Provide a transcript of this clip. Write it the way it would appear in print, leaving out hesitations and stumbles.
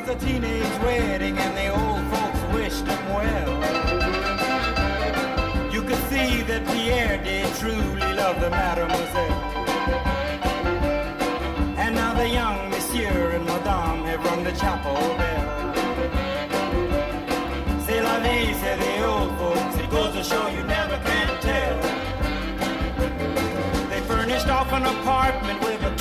a teenage wedding and the old folks wished him well. You could see that Pierre did truly love the mademoiselle. And now the young monsieur and madame have rung the chapel bell. C'est la vie, say the old folks, it goes to show you never can tell. They furnished off an apartment with a